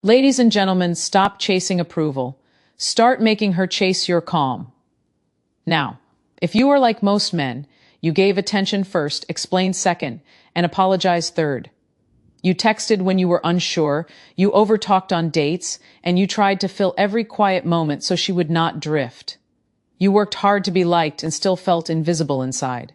Ladies and gentlemen, stop chasing approval. Start making her chase your calm. Now, if you are like most men, you gave attention first, explained second, and apologized third. You texted when you were unsure, you overtalked on dates, and you tried to fill every quiet moment so she would not drift. You worked hard to be liked and still felt invisible inside.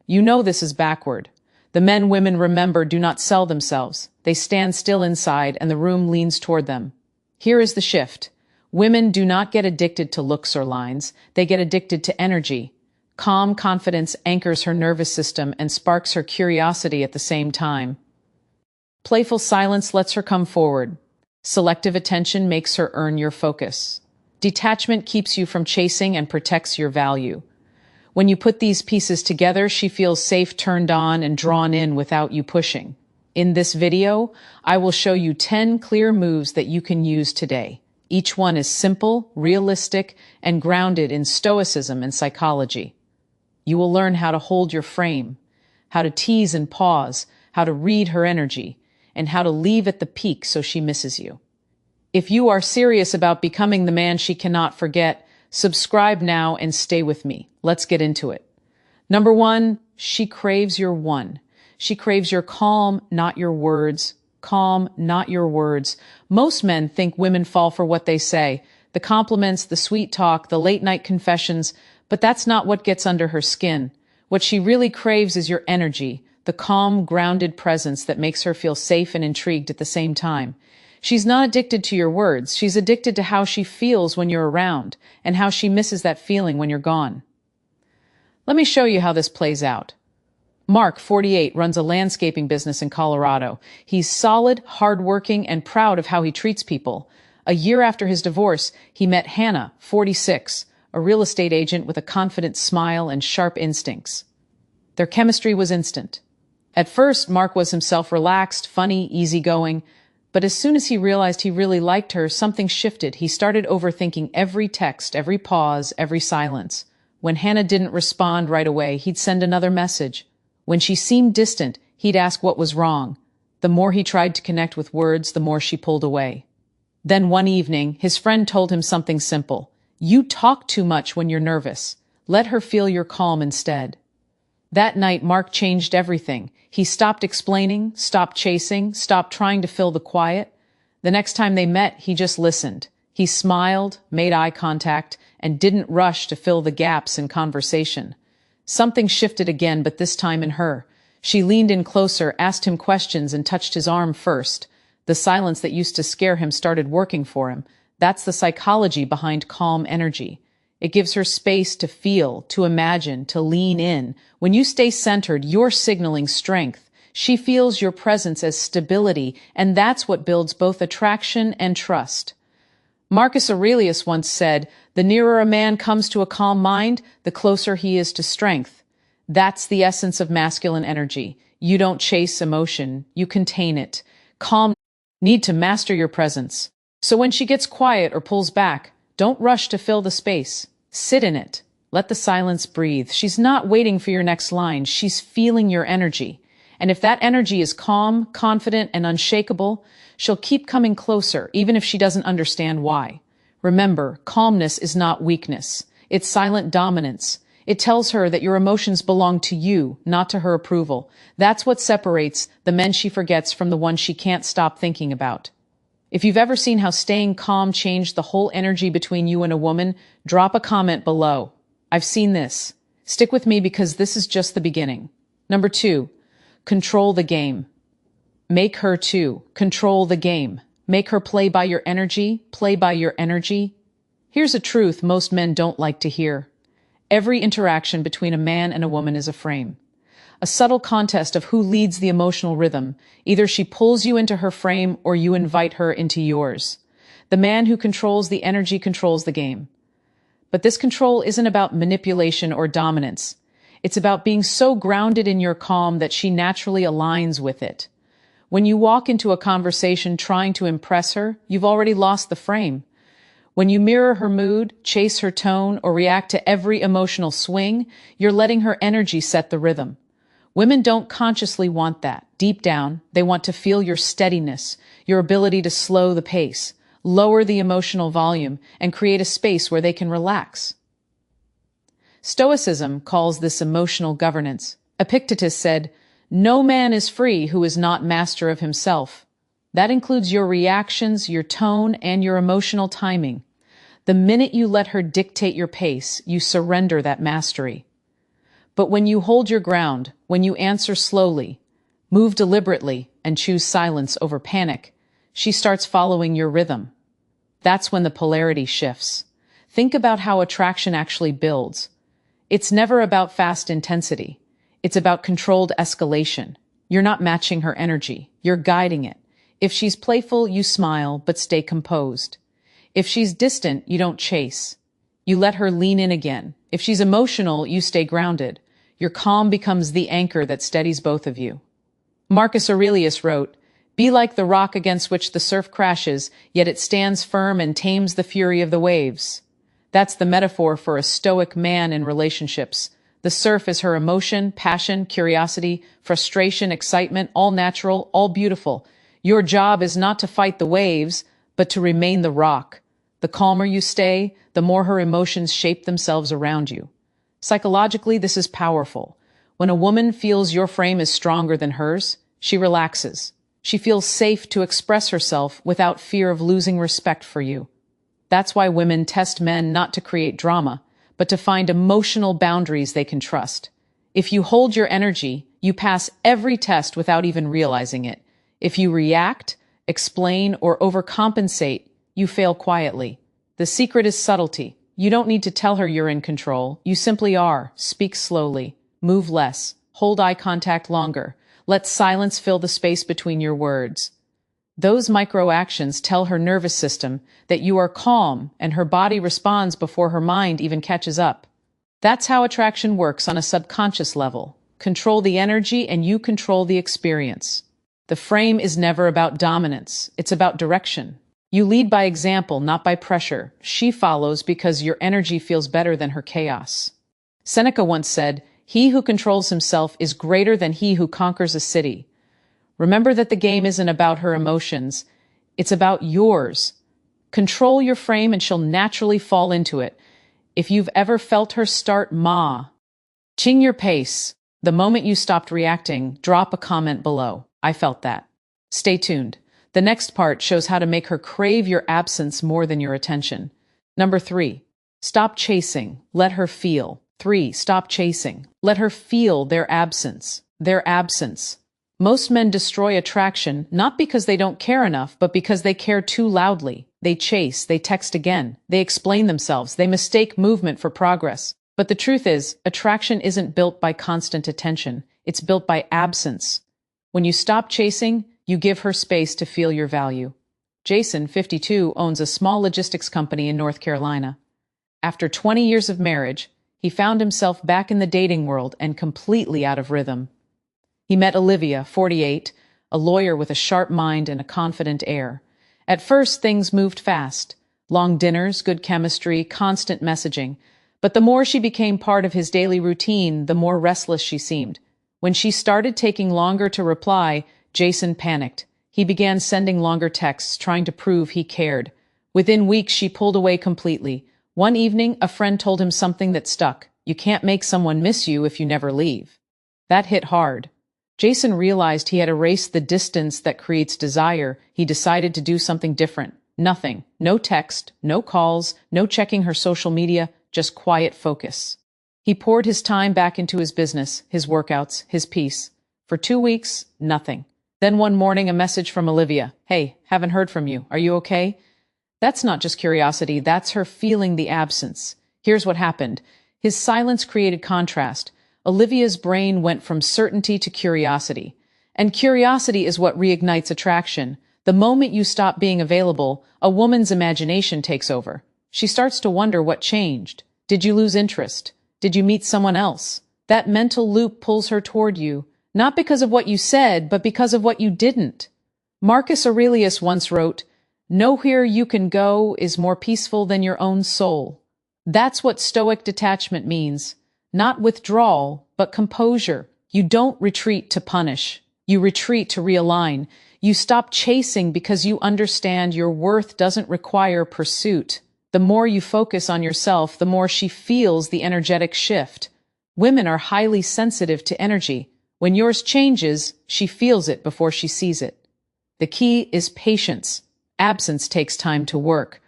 You know this is backward. The men women remember do not sell themselves. They stand still inside and the room leans toward them. Here is the shift. Women do not get addicted to looks or lines. They get addicted to energy. Calm confidence anchors her nervous system and sparks her curiosity at the same time. Playful silence lets her come forward. Selective attention makes her earn your focus. Detachment keeps you from chasing and protects your value. When you put these pieces together, she feels safe, turned on, and drawn in without you pushing. In this video, I will show you 10 clear moves that you can use today. Each one is simple, realistic, and grounded in stoicism and psychology. You will learn how to hold your frame, how to tease and pause, how to read her energy, and how to leave at the peak so she misses you. If you are serious about becoming the man she cannot forget, subscribe now and stay with me. Let's get into it. Number 1, she craves your one. She craves your calm, not your words. Calm, not your words. Most men think women fall for what they say, the compliments, the sweet talk, the late-night confessions, but that's not what gets under her skin. What she really craves is your energy, the calm, grounded presence that makes her feel safe and intrigued at the same time. She's not addicted to your words. She's addicted to how she feels when you're around and how she misses that feeling when you're gone. Let me show you how this plays out. Mark, 48, runs a landscaping business in Colorado. He's solid, hardworking, and proud of how he treats people. A year after his divorce, he met Hannah, 46, a real estate agent with a confident smile and sharp instincts. Their chemistry was instant. At first, Mark was himself, relaxed, funny, easygoing. But as soon as he realized he really liked her, something shifted. He started overthinking every text, every pause, every silence. When Hannah didn't respond right away, he'd send another message. When she seemed distant, he'd ask what was wrong. The more he tried to connect with words, the more she pulled away. Then one evening, his friend told him something simple. You talk too much when you're nervous. Let her feel your calm instead. That night, Mark changed everything. He stopped explaining, stopped chasing, stopped trying to fill the quiet. The next time they met, he just listened. He smiled, made eye contact, and didn't rush to fill the gaps in conversation. Something shifted again, but this time in her. She leaned in closer, asked him questions, and touched his arm first. The silence that used to scare him started working for him. That's the psychology behind calm energy. It gives her space to feel, to imagine, to lean in. When you stay centered, you're signaling strength. She feels your presence as stability, and that's what builds both attraction and trust. Marcus Aurelius once said, "The nearer a man comes to a calm mind, the closer he is to strength." That's the essence of masculine energy. You don't chase emotion, you contain it. Calm need to master your presence. So when she gets quiet or pulls back, don't rush to fill the space. Sit in it. Let the silence breathe. She's not waiting for your next line. She's feeling your energy. And if that energy is calm, confident, and unshakable, she'll keep coming closer, even if she doesn't understand why. Remember, calmness is not weakness. It's silent dominance. It tells her that your emotions belong to you, not to her approval. That's what separates the men she forgets from the ones she can't stop thinking about. If you've ever seen how staying calm changed the whole energy between you and a woman, drop a comment below. I've seen this. Stick with me because this is just the beginning. Number 2, control the game. Make her too. Control the game. Make her play by your energy. Play by your energy. Here's a truth most men don't like to hear. Every interaction between a man and a woman is a frame. A subtle contest of who leads the emotional rhythm. Either she pulls you into her frame or you invite her into yours. The man who controls the energy controls the game. But this control isn't about manipulation or dominance. It's about being so grounded in your calm that she naturally aligns with it. When you walk into a conversation trying to impress her, you've already lost the frame. When you mirror her mood, chase her tone, or react to every emotional swing, you're letting her energy set the rhythm. Women don't consciously want that. deep down, they want to feel your steadiness, your ability to slow the pace, lower the emotional volume, and create a space where they can relax. Stoicism calls this emotional governance. Epictetus said, "No man is free who is not master of himself." That includes your reactions, your tone, and your emotional timing. The minute you let her dictate your pace, you surrender that mastery. But when you hold your ground, when you answer slowly, move deliberately, and choose silence over panic, she starts following your rhythm. That's when the polarity shifts. Think about how attraction actually builds. It's never about fast intensity. It's about controlled escalation. You're not matching her energy. You're guiding it. If she's playful, you smile, but stay composed. If she's distant, you don't chase. You let her lean in again. If she's emotional, you stay grounded. Your calm becomes the anchor that steadies both of you. Marcus Aurelius wrote, "Be like the rock against which the surf crashes, yet it stands firm and tames the fury of the waves." That's the metaphor for a stoic man in relationships. The surf is her emotion, passion, curiosity, frustration, excitement, all natural, all beautiful. Your job is not to fight the waves, but to remain the rock. The calmer you stay, the more her emotions shape themselves around you. Psychologically, this is powerful. When a woman feels your frame is stronger than hers, she relaxes. She feels safe to express herself without fear of losing respect for you. That's why women test men not to create drama, but to find emotional boundaries they can trust. If you hold your energy, you pass every test without even realizing it. If you react, explain, or overcompensate, you fail quietly. The secret is subtlety. You don't need to tell her you're in control. You simply are. Speak slowly. Move less. Hold eye contact longer. Let silence fill the space between your words. Those micro-actions tell her nervous system that you are calm, and her body responds before her mind even catches up. That's how attraction works on a subconscious level. Control the energy and you control the experience. The frame is never about dominance. It's about direction. You lead by example, not by pressure. She follows because your energy feels better than her chaos. Seneca once said, "He who controls himself is greater than he who conquers a city." Remember that the game isn't about her emotions. It's about yours. Control your frame and she'll naturally fall into it. If you've ever felt her start ching your pace, the moment you stopped reacting, drop a comment below. I felt that. Stay tuned. The next part shows how to make her crave your absence more than your attention. Number 3, stop chasing. Let her feel. 3, stop chasing. Let her feel their absence. Their absence. Most men destroy attraction not because they don't care enough, but because they care too loudly. They chase, they text again, they explain themselves, they mistake movement for progress. But the truth is, attraction isn't built by constant attention. It's built by absence. When you stop chasing, you give her space to feel your value. Jason, 52, owns a small logistics company in North Carolina. After 20 years of marriage, he found himself back in the dating world and completely out of rhythm. He met Olivia, 48, a lawyer with a sharp mind and a confident air. At first, things moved fast. Long dinners, good chemistry, constant messaging. But the more she became part of his daily routine, the more restless she seemed. When she started taking longer to reply, Jason panicked. He began sending longer texts, trying to prove he cared. Within weeks, she pulled away completely. One evening, a friend told him something that stuck. "You can't make someone miss you if you never leave." That hit hard. Jason realized he had erased the distance that creates desire. He decided to do something different. Nothing. No text, no calls, no checking her social media, just quiet focus. He poured his time back into his business, his workouts, his peace. For 2 weeks, nothing. Then one morning, a message from Olivia. "Hey, haven't heard from you. Are you okay?" That's not just curiosity, that's her feeling the absence. Here's what happened. His silence created contrast. Olivia's brain went from certainty to curiosity. And curiosity is what reignites attraction. The moment you stop being available, a woman's imagination takes over. She starts to wonder what changed. Did you lose interest? Did you meet someone else? That mental loop pulls her toward you, not because of what you said, but because of what you didn't. Marcus Aurelius once wrote, "Nowhere you can go is more peaceful than your own soul." That's what stoic detachment means. Not withdrawal, but composure. You don't retreat to punish. You retreat to realign. You stop chasing because you understand your worth doesn't require pursuit. The more you focus on yourself, the more she feels the energetic shift. Women are highly sensitive to energy. When yours changes, she feels it before she sees it. The key is patience. Absence takes time to work.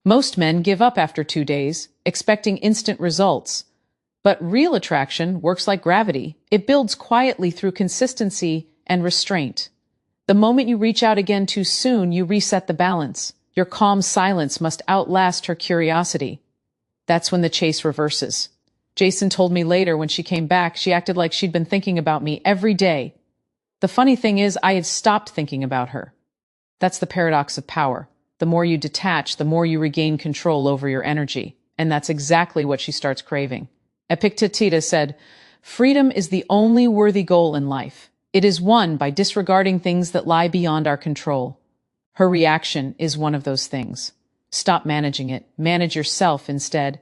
Most men give up after 2 days, expecting instant results. But real attraction works like gravity. It builds quietly through consistency and restraint. The moment you reach out again too soon, you reset the balance. Your calm silence must outlast her curiosity. That's when the chase reverses. Jason told me later when she came back, she acted like she'd been thinking about me every day. The funny thing is, I had stopped thinking about her. That's the paradox of power. The more you detach, the more you regain control over your energy. And that's exactly what she starts craving. Epictetus said, "Freedom is the only worthy goal in life. It is won by disregarding things that lie beyond our control." Her reaction is one of those things. Stop managing it. Manage yourself instead.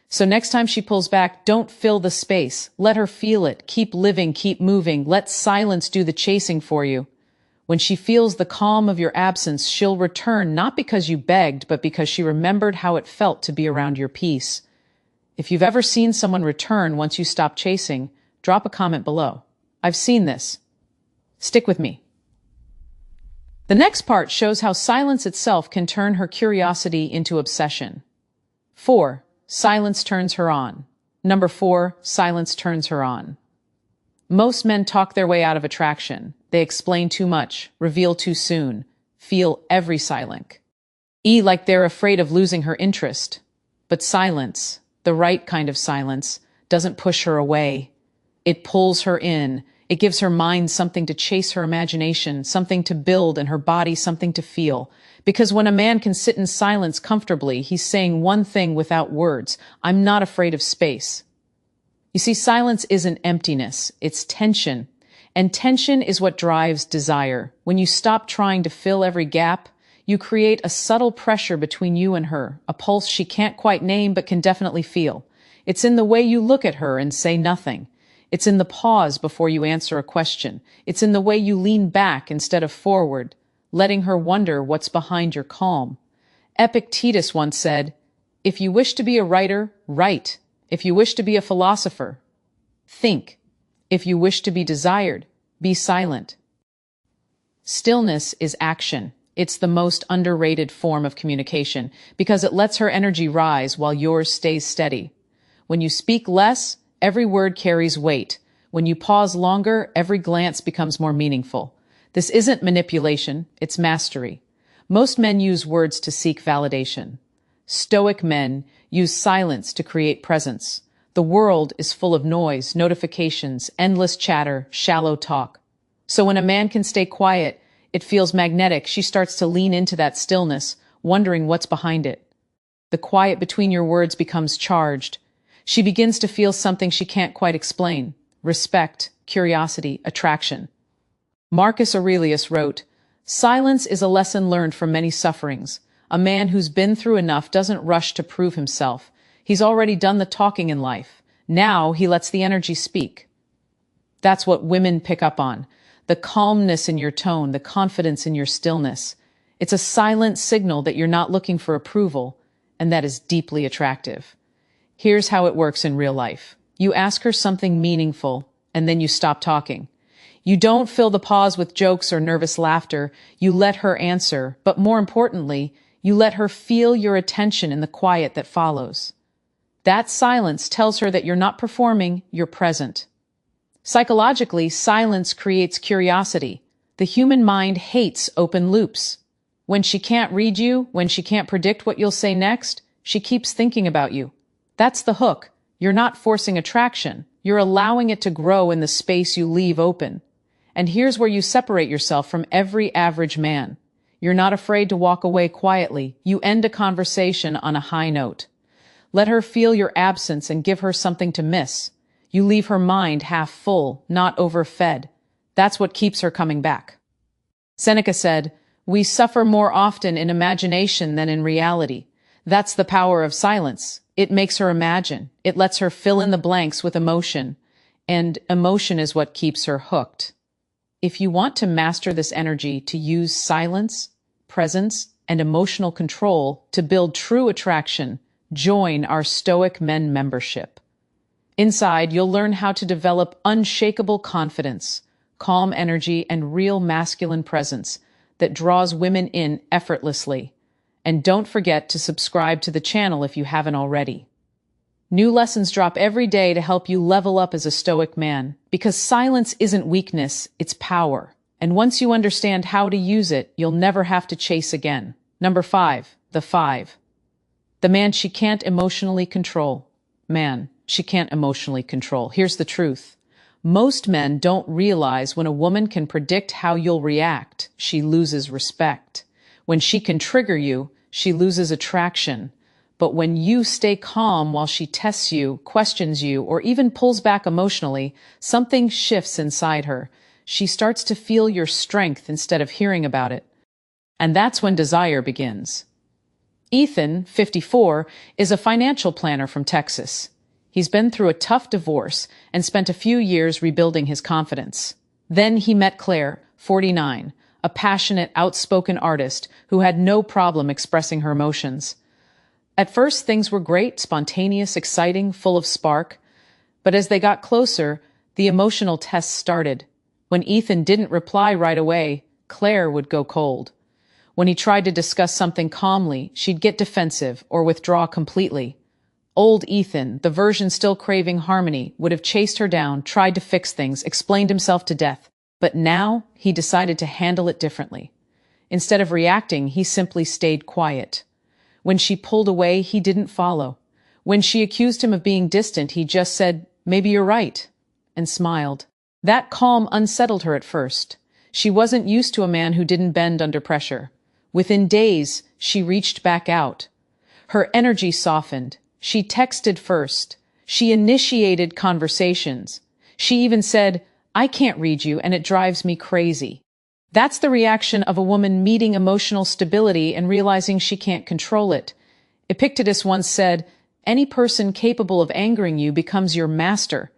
So next time she pulls back, don't fill the space. Let her feel it. Keep living, keep moving. Let silence do the chasing for you. When she feels the calm of your absence, she'll return not because you begged, but because she remembered how it felt to be around your peace. If you've ever seen someone return once you stop chasing, drop a comment below. I've seen this. Stick with me. The next part shows how silence itself can turn her curiosity into obsession. 4. Silence turns her on. Number 4, silence turns her on. Most men talk their way out of attraction. They explain too much, reveal too soon, feel every silence. Like they're afraid of losing her interest. But silence, the right kind of silence, doesn't push her away. It pulls her in. It gives her mind something to chase her imagination, something to build, and her body something to feel. Because when a man can sit in silence comfortably, he's saying one thing without words: I'm not afraid of space. You see, silence isn't emptiness, it's tension. And tension is what drives desire. When you stop trying to fill every gap, you create a subtle pressure between you and her, a pulse she can't quite name but can definitely feel. It's in the way you look at her and say nothing. It's in the pause before you answer a question. It's in the way you lean back instead of forward, letting her wonder what's behind your calm. Epictetus once said, "If you wish to be a writer, write. If you wish to be a philosopher, think. If you wish to be desired, be silent." Stillness is action. It's the most underrated form of communication because it lets her energy rise while yours stays steady. When you speak less, every word carries weight. When you pause longer, every glance becomes more meaningful. This isn't manipulation, it's mastery. Most men use words to seek validation. Stoic men use silence to create presence. The world is full of noise, notifications, endless chatter, shallow talk. So when a man can stay quiet, it feels magnetic. She starts to lean into that stillness, wondering what's behind it. The quiet between your words becomes charged. She begins to feel something she can't quite explain: respect, curiosity, attraction. Marcus Aurelius wrote, "Silence is a lesson learned from many sufferings. A man who's been through enough doesn't rush to prove himself. He's already done the talking in life. Now he lets the energy speak." That's what women pick up on. The calmness in your tone, the confidence in your stillness. It's a silent signal that you're not looking for approval, and that is deeply attractive. Here's how it works in real life. You ask her something meaningful, and then you stop talking. You don't fill the pause with jokes or nervous laughter. You let her answer, but more importantly, you let her feel your attention in the quiet that follows. That silence tells her that you're not performing, you're present. Psychologically, silence creates curiosity. The human mind hates open loops. When she can't read you, when she can't predict what you'll say next, she keeps thinking about you. That's the hook. You're not forcing attraction. You're allowing it to grow in the space you leave open. And here's where you separate yourself from every average man. You're not afraid to walk away quietly. You end a conversation on a high note. Let her feel your absence and give her something to miss. You leave her mind half full, not overfed. That's what keeps her coming back. Seneca said, "We suffer more often in imagination than in reality." That's the power of silence. It makes her imagine. It lets her fill in the blanks with emotion. And emotion is what keeps her hooked. If you want to master this energy to use silence, presence, and emotional control to build true attraction, join our Stoic Men membership. Inside, you'll learn how to develop unshakable confidence, calm energy, and real masculine presence that draws women in effortlessly. And don't forget to subscribe to the channel if you haven't already. New lessons drop every day to help you level up as a Stoic man, because silence isn't weakness, it's power. And once you understand how to use it, you'll never have to chase again. Number 5, the 5. The man she can't emotionally control. Man, she can't emotionally control. Here's the truth. Most men don't realize when a woman can predict how you'll react, she loses respect. When she can trigger you, she loses attraction. But when you stay calm while she tests you, questions you, or even pulls back emotionally, something shifts inside her. She starts to feel your strength instead of hearing about it. And that's when desire begins. Ethan, 54, is a financial planner from Texas. He's been through a tough divorce and spent a few years rebuilding his confidence. Then he met Claire, 49, a passionate, outspoken artist who had no problem expressing her emotions. At first, things were great, spontaneous, exciting, full of spark. But as they got closer, the emotional tests started. When Ethan didn't reply right away, Claire would go cold. When he tried to discuss something calmly, she'd get defensive or withdraw completely. Old Ethan, the version still craving harmony, would have chased her down, tried to fix things, explained himself to death. But now, he decided to handle it differently. Instead of reacting, he simply stayed quiet. When she pulled away, he didn't follow. When she accused him of being distant, he just said, "Maybe you're right," and smiled. That calm unsettled her at first. She wasn't used to a man who didn't bend under pressure. Within days, she reached back out. Her energy softened. She texted first. She initiated conversations. She even said, "I can't read you and it drives me crazy." That's the reaction of a woman meeting emotional stability and realizing she can't control it. Epictetus once said, "Any person capable of angering you becomes your master."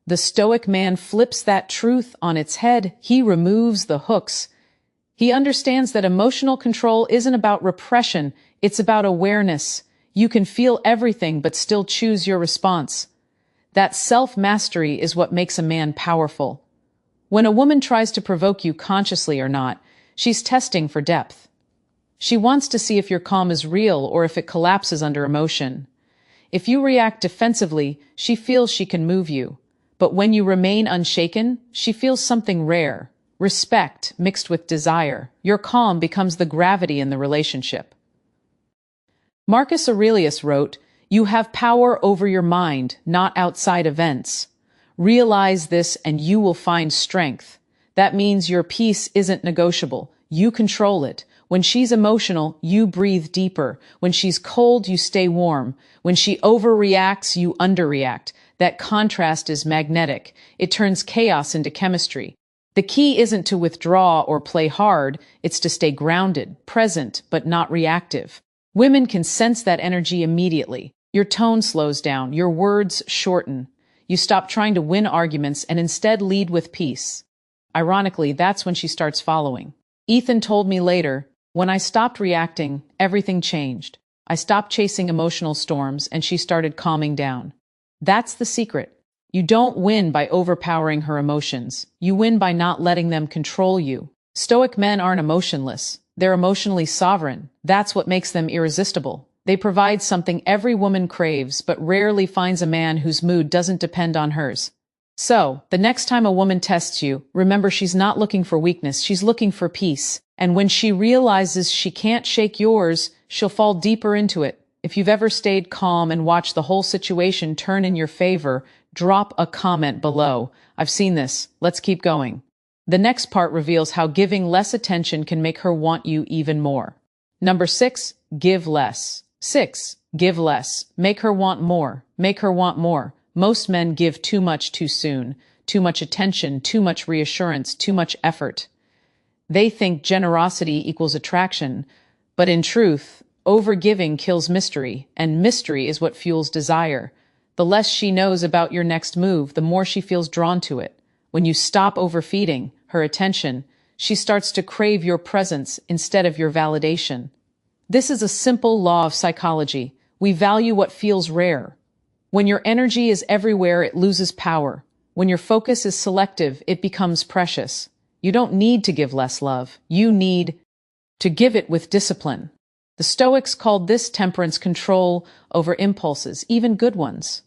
The Stoic man flips that truth on its head. He removes the hooks. He understands that emotional control isn't about repression, it's about awareness. You can feel everything but still choose your response. That self-mastery is what makes a man powerful. When a woman tries to provoke you consciously or not, she's testing for depth. She wants to see if your calm is real or if it collapses under emotion. If you react defensively, she feels she can move you. But when you remain unshaken, she feels something rare. Respect mixed with desire. Your calm becomes the gravity in the relationship. Marcus Aurelius wrote, "You have power over your mind, not outside events. Realize this and you will find strength." That means your peace isn't negotiable. You control it. When she's emotional, you breathe deeper. When she's cold, you stay warm. When she overreacts, you underreact. That contrast is magnetic. It turns chaos into chemistry. The key isn't to withdraw or play hard. It's to stay grounded, present, but not reactive. Women can sense that energy immediately. Your tone slows down. Your words shorten. You stop trying to win arguments and instead lead with peace. Ironically, that's when she starts following. Ethan told me later, "When I stopped reacting, everything changed. I stopped chasing emotional storms and she started calming down." That's the secret. You don't win by overpowering her emotions. You win by not letting them control you. Stoic men aren't emotionless. They're emotionally sovereign. That's what makes them irresistible. They provide something every woman craves, but rarely finds a man whose mood doesn't depend on hers. So, the next time a woman tests you, remember she's not looking for weakness, she's looking for peace. And when she realizes she can't shake yours, she'll fall deeper into it. If you've ever stayed calm and watched the whole situation turn in your favor, drop a comment below. "I've seen this. Let's keep going." The next part reveals how giving less attention can make her want you even more. Number 6, give less. 6, give less. Make her want more. Make her want more. Most men give too much too soon. Too much attention, too much reassurance, too much effort. They think generosity equals attraction, but in truth, overgiving kills mystery, and mystery is what fuels desire. The less she knows about your next move, the more she feels drawn to it. When you stop overfeeding, her attention, she starts to crave your presence instead of your validation. This is a simple law of psychology. We value what feels rare. When your energy is everywhere, it loses power. When your focus is selective, it becomes precious. You don't need to give less love. You need to give it with discipline. The Stoics called this temperance, control over impulses, even good ones.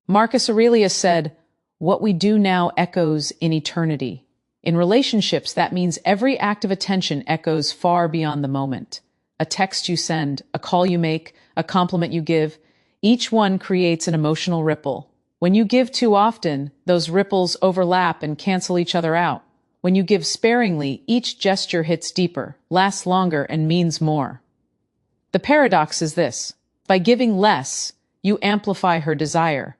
Marcus Aurelius said, "What we do now echoes in eternity." In relationships, that means every act of attention echoes far beyond the moment. A text you send, a call you make, a compliment you give, each one creates an emotional ripple. When you give too often, those ripples overlap and cancel each other out. When you give sparingly, each gesture hits deeper, lasts longer, and means more. The paradox is this: by giving less, you amplify her desire.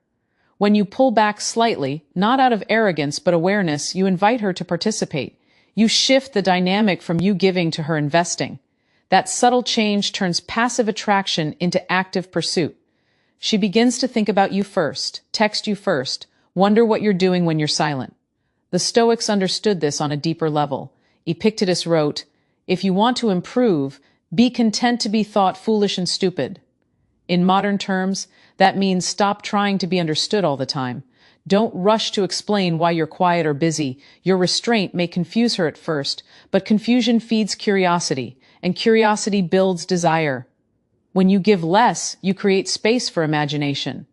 When you pull back slightly, not out of arrogance but awareness, you invite her to participate. You shift the dynamic from you giving to her investing. That subtle change turns passive attraction into active pursuit. She begins to think about you first, text you first, wonder what you're doing when you're silent. The Stoics understood this on a deeper level. Epictetus wrote, "If you want to improve, be content to be thought foolish and stupid." In modern terms, that means stop trying to be understood all the time. Don't rush to explain why you're quiet or busy. Your restraint may confuse her at first, but confusion feeds curiosity, and curiosity builds desire. When you give less, you create space for imagination.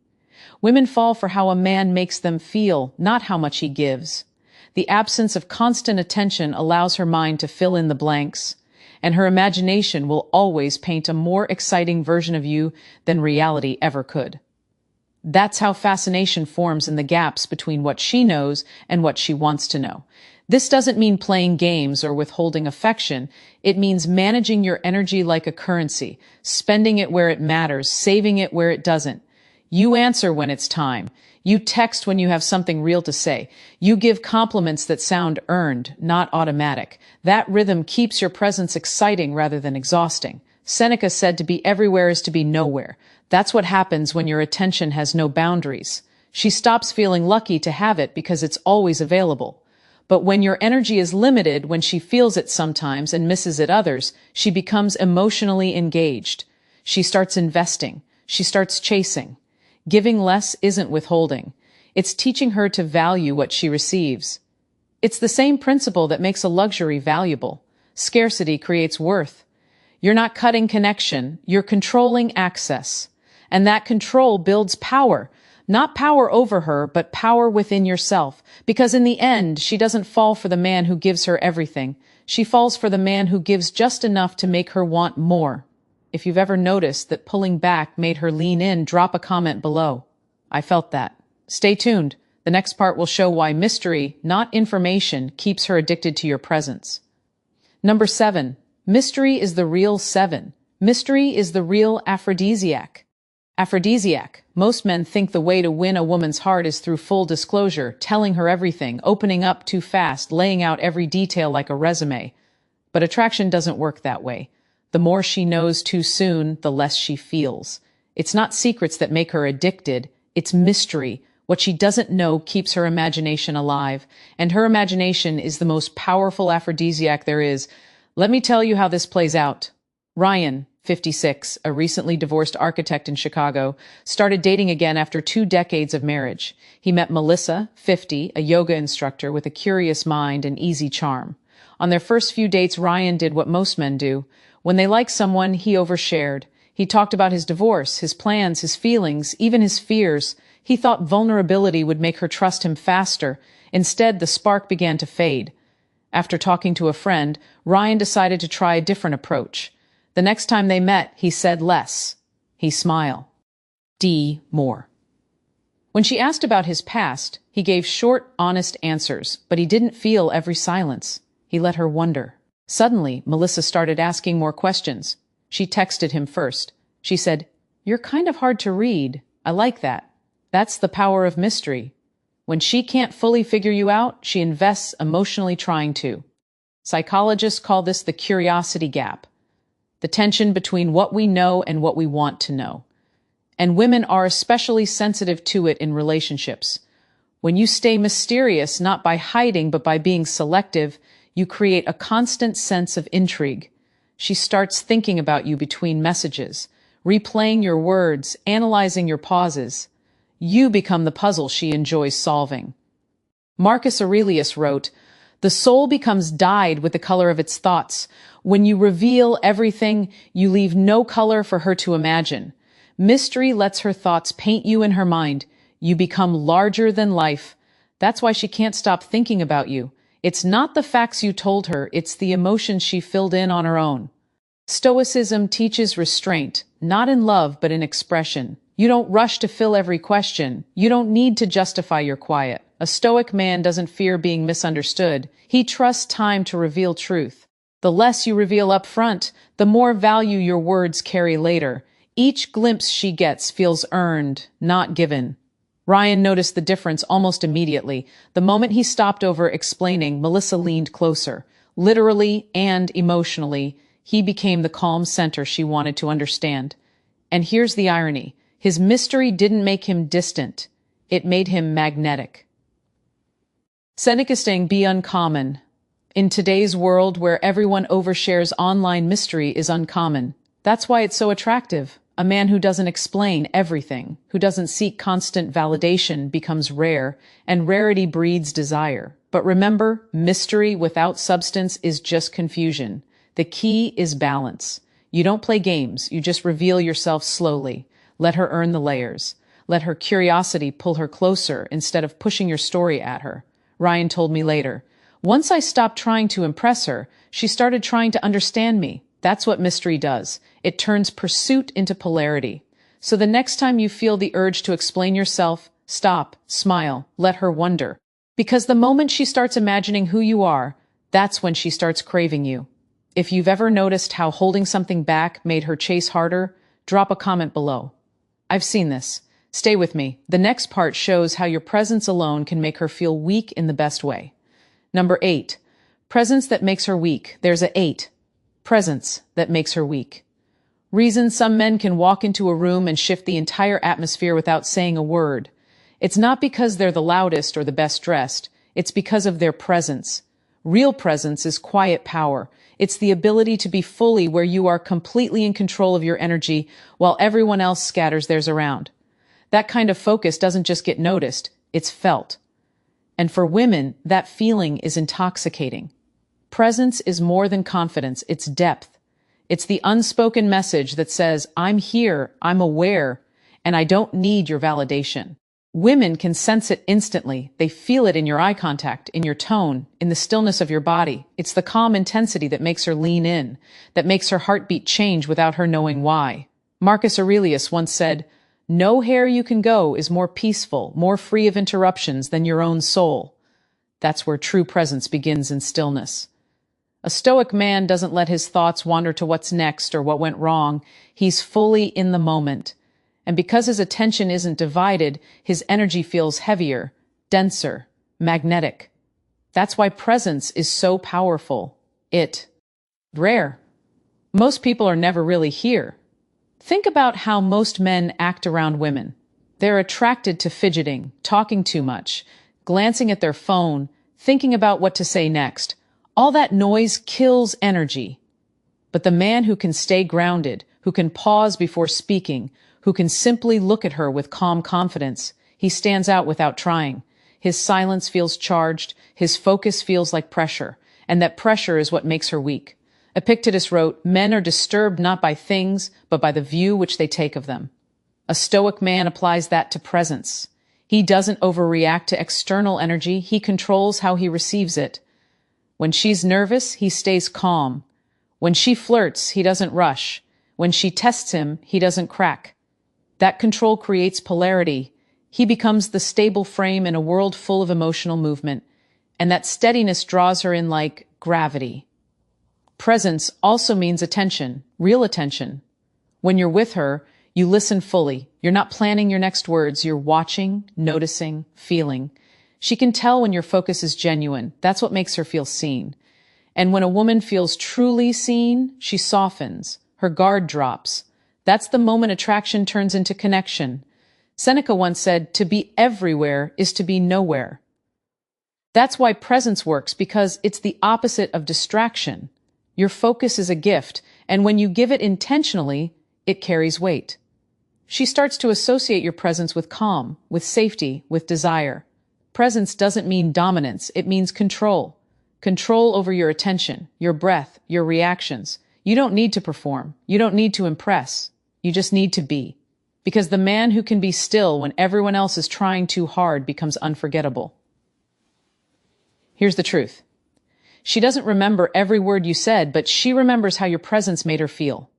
Women fall for how a man makes them feel, not how much he gives. The absence of constant attention allows her mind to fill in the blanks, and her imagination will always paint a more exciting version of you than reality ever could. That's how fascination forms in the gaps between what she knows and what she wants to know. This doesn't mean playing games or withholding affection. It means managing your energy like a currency, spending it where it matters, saving it where it doesn't. You answer when it's time. You text when you have something real to say. You give compliments that sound earned, not automatic. That rhythm keeps your presence exciting rather than exhausting. Seneca said to be everywhere is to be nowhere. That's what happens when your attention has no boundaries. She stops feeling lucky to have it because it's always available. But when your energy is limited, when she feels it sometimes and misses it others, she becomes emotionally engaged. She starts investing. She starts chasing. Giving less isn't withholding. It's teaching her to value what she receives. It's the same principle that makes a luxury valuable. Scarcity creates worth. You're not cutting connection, you're controlling access. And that control builds power. Not power over her, but power within yourself. Because in the end, she doesn't fall for the man who gives her everything. She falls for the man who gives just enough to make her want more. If you've ever noticed that pulling back made her lean in, drop a comment below. I felt that. Stay tuned. The next part will show why mystery, not information, keeps her addicted to your presence. Number 7. Mystery is the real 7. Mystery is the real aphrodisiac. Aphrodisiac. Most men think the way to win a woman's heart is through full disclosure, telling her everything, opening up too fast, laying out every detail like a resume. But attraction doesn't work that way. The more she knows too soon, the less she feels. It's not secrets that make her addicted, it's mystery. What she doesn't know keeps her imagination alive, and her imagination is the most powerful aphrodisiac there is. Let me tell you how this plays out. Ryan, 56, a recently divorced architect in Chicago, started dating again after 2 decades of marriage. He met Melissa, 50, a yoga instructor with a curious mind and easy charm. On their first few dates, Ryan did what most men do. When they liked someone, he overshared. He talked about his divorce, his plans, his feelings, even his fears. He thought vulnerability would make her trust him faster. Instead, the spark began to fade. After talking to a friend, Ryan decided to try a different approach. The next time they met, he said less. He smiled. More. When she asked about his past, he gave short, honest answers, but he didn't feel every silence. He let her wonder. Suddenly, Melissa started asking more questions. She texted him first. She said, "You're kind of hard to read. I like that." That's the power of mystery. When she can't fully figure you out, she invests emotionally trying to. Psychologists call this the curiosity gap, the tension between what we know and what we want to know. And women are especially sensitive to it in relationships. When you stay mysterious, not by hiding, but by being selective, you create a constant sense of intrigue. She starts thinking about you between messages, replaying your words, analyzing your pauses. You become the puzzle she enjoys solving. Marcus Aurelius wrote, "The soul becomes dyed with the color of its thoughts. When you reveal everything, you leave no color for her to imagine. Mystery lets her thoughts paint you in her mind. You become larger than life. That's why she can't stop thinking about you. It's not the facts you told her, it's the emotions she filled in on her own." Stoicism teaches restraint, not in love, but in expression. You don't rush to fill every question. You don't need to justify your quiet. A Stoic man doesn't fear being misunderstood. He trusts time to reveal truth. The less you reveal up front, the more value your words carry later. Each glimpse she gets feels earned, not given. Ryan noticed the difference almost immediately. The moment he stopped over explaining, Melissa leaned closer. Literally and emotionally, he became the calm center she wanted to understand. And here's the irony. His mystery didn't make him distant. It made him magnetic. Seneca is saying, be uncommon. In today's world where everyone overshares, online mystery is uncommon. That's why it's so attractive. A man who doesn't explain everything, who doesn't seek constant validation, becomes rare, and rarity breeds desire. But remember, mystery without substance is just confusion. The key is balance. You don't play games, you just reveal yourself slowly. Let her earn the layers. Let her curiosity pull her closer instead of pushing your story at her. Ryan told me later, "Once I stopped trying to impress her, she started trying to understand me." That's what mystery does. It turns pursuit into polarity. So the next time you feel the urge to explain yourself, stop, smile, let her wonder. Because the moment she starts imagining who you are, that's when she starts craving you. If you've ever noticed how holding something back made her chase harder, drop a comment below. I've seen this. Stay with me. The next part shows how your presence alone can make her feel weak in the best way. Number 8. Presence that makes her weak. There's a 8. Presence that makes her weak. Reason some men can walk into a room and shift the entire atmosphere without saying a word. It's not because they're the loudest or the best dressed. It's because of their presence. Real presence is quiet power. It's the ability to be fully where you are, completely in control of your energy while everyone else scatters theirs around. That kind of focus doesn't just get noticed, it's felt. And for women, that feeling is intoxicating. Presence is more than confidence, it's depth. It's the unspoken message that says, I'm here, I'm aware, and I don't need your validation. Women can sense it instantly. They feel it in your eye contact, in your tone, in the stillness of your body. It's the calm intensity that makes her lean in, that makes her heartbeat change without her knowing why. Marcus Aurelius once said, "No hair you can go is more peaceful, more free of interruptions than your own soul." That's where true presence begins, in stillness. A Stoic man doesn't let his thoughts wander to what's next or what went wrong. He's fully in the moment. And because his attention isn't divided, his energy feels heavier, denser, magnetic. That's why presence is so powerful. It's rare. Most people are never really here. Think about how most men act around women. They're attracted to fidgeting, talking too much, glancing at their phone, thinking about what to say next. All that noise kills energy. But the man who can stay grounded, who can pause before speaking, who can simply look at her with calm confidence, he stands out without trying. His silence feels charged, his focus feels like pressure, and that pressure is what makes her weak. Epictetus wrote, "Men are disturbed not by things, but by the view which they take of them." A Stoic man applies that to presence. He doesn't overreact to external energy, he controls how he receives it. When she's nervous, he stays calm. When she flirts, he doesn't rush. When she tests him, he doesn't crack. That control creates polarity. He becomes the stable frame in a world full of emotional movement, and that steadiness draws her in like gravity. Presence also means attention, real attention. When you're with her, you listen fully. You're not planning your next words, you're watching, noticing, feeling. She can tell when your focus is genuine. That's what makes her feel seen. And when a woman feels truly seen, she softens. Her guard drops. That's the moment attraction turns into connection. Seneca once said, "To be everywhere is to be nowhere." That's why presence works, because it's the opposite of distraction. Your focus is a gift, and when you give it intentionally, it carries weight. She starts to associate your presence with calm, with safety, with desire. Presence doesn't mean dominance, it means control. Control over your attention, your breath, your reactions. You don't need to perform. You don't need to impress. You just need to be. Because the man who can be still when everyone else is trying too hard becomes unforgettable. Here's the truth. She doesn't remember every word you said, but she remembers how your presence made her feel.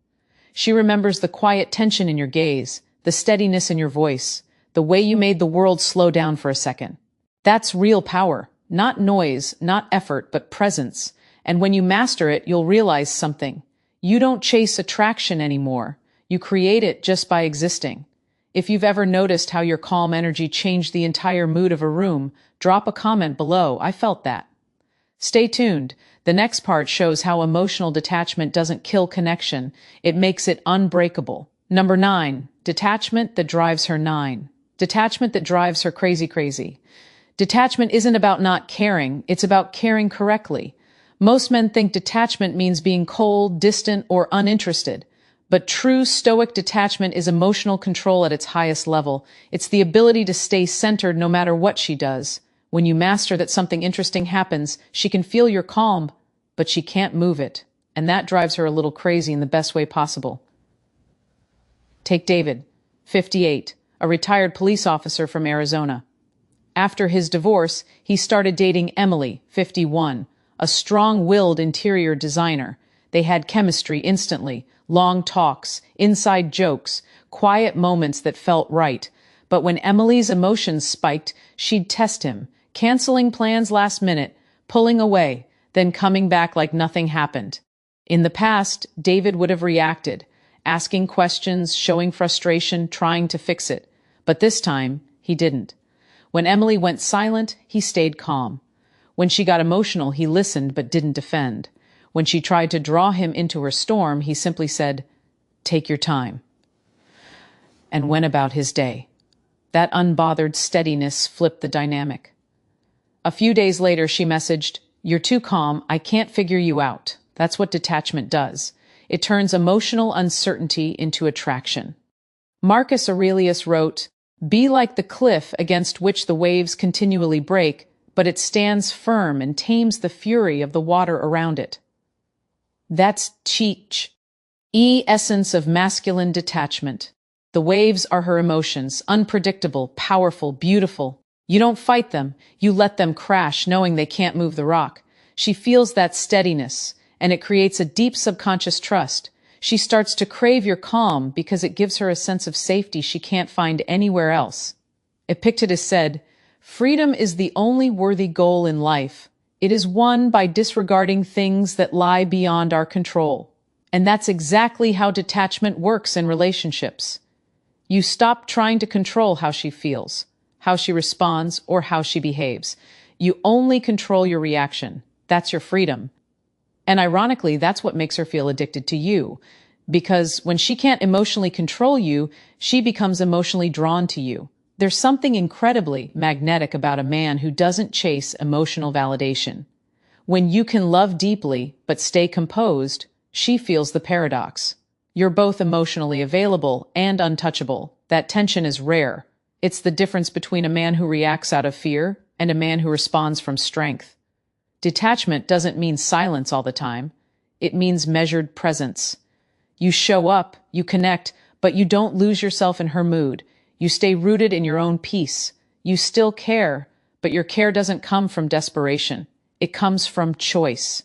She remembers the quiet tension in your gaze, the steadiness in your voice, the way you made the world slow down for a second. That's real power. Not noise, not effort, but presence. And when you master it, you'll realize something. You don't chase attraction anymore. You create it just by existing. If you've ever noticed how your calm energy changed the entire mood of a room, drop a comment below. I felt that. Stay tuned. The next part shows how emotional detachment doesn't kill connection. It makes it unbreakable. Number 9, detachment that drives her 9. Detachment that drives her crazy. Detachment isn't about not caring, it's about caring correctly. Most men think detachment means being cold, distant, or uninterested. But true stoic detachment is emotional control at its highest level. It's the ability to stay centered no matter what she does. When you master that something interesting happens, she can feel your calm, but she can't move it. And that drives her a little crazy in the best way possible. Take David, 58, a retired police officer from Arizona. After his divorce, he started dating Emily, 51, a strong-willed interior designer. They had chemistry instantly, long talks, inside jokes, quiet moments that felt right. But when Emily's emotions spiked, she'd test him, canceling plans last minute, pulling away, then coming back like nothing happened. In the past, David would have reacted, asking questions, showing frustration, trying to fix it. But this time, he didn't. When Emily went silent, he stayed calm. When she got emotional, he listened but didn't defend. When she tried to draw him into her storm, he simply said, "Take your time," and went about his day. That unbothered steadiness flipped the dynamic. A few days later, she messaged, "You're too calm, I can't figure you out." That's what detachment does. It turns emotional uncertainty into attraction. Marcus Aurelius wrote, "Be like the cliff against which the waves continually break, but it stands firm and tames the fury of the water around it." That's Cheech, essence of masculine detachment. The waves are her emotions, unpredictable, powerful, beautiful. You don't fight them, you let them crash, knowing they can't move the rock. She feels that steadiness, and it creates a deep subconscious trust. She starts to crave your calm because it gives her a sense of safety she can't find anywhere else. Epictetus said, "Freedom is the only worthy goal in life. It is won by disregarding things that lie beyond our control." And that's exactly how detachment works in relationships. You stop trying to control how she feels, how she responds, or how she behaves. You only control your reaction. That's your freedom. And ironically, that's what makes her feel addicted to you. Because when she can't emotionally control you, she becomes emotionally drawn to you. There's something incredibly magnetic about a man who doesn't chase emotional validation. When you can love deeply but stay composed, she feels the paradox. You're both emotionally available and untouchable. That tension is rare. It's the difference between a man who reacts out of fear and a man who responds from strength. Detachment doesn't mean silence all the time. It means measured presence. You show up, you connect, but you don't lose yourself in her mood. You stay rooted in your own peace. You still care, but your care doesn't come from desperation. It comes from choice.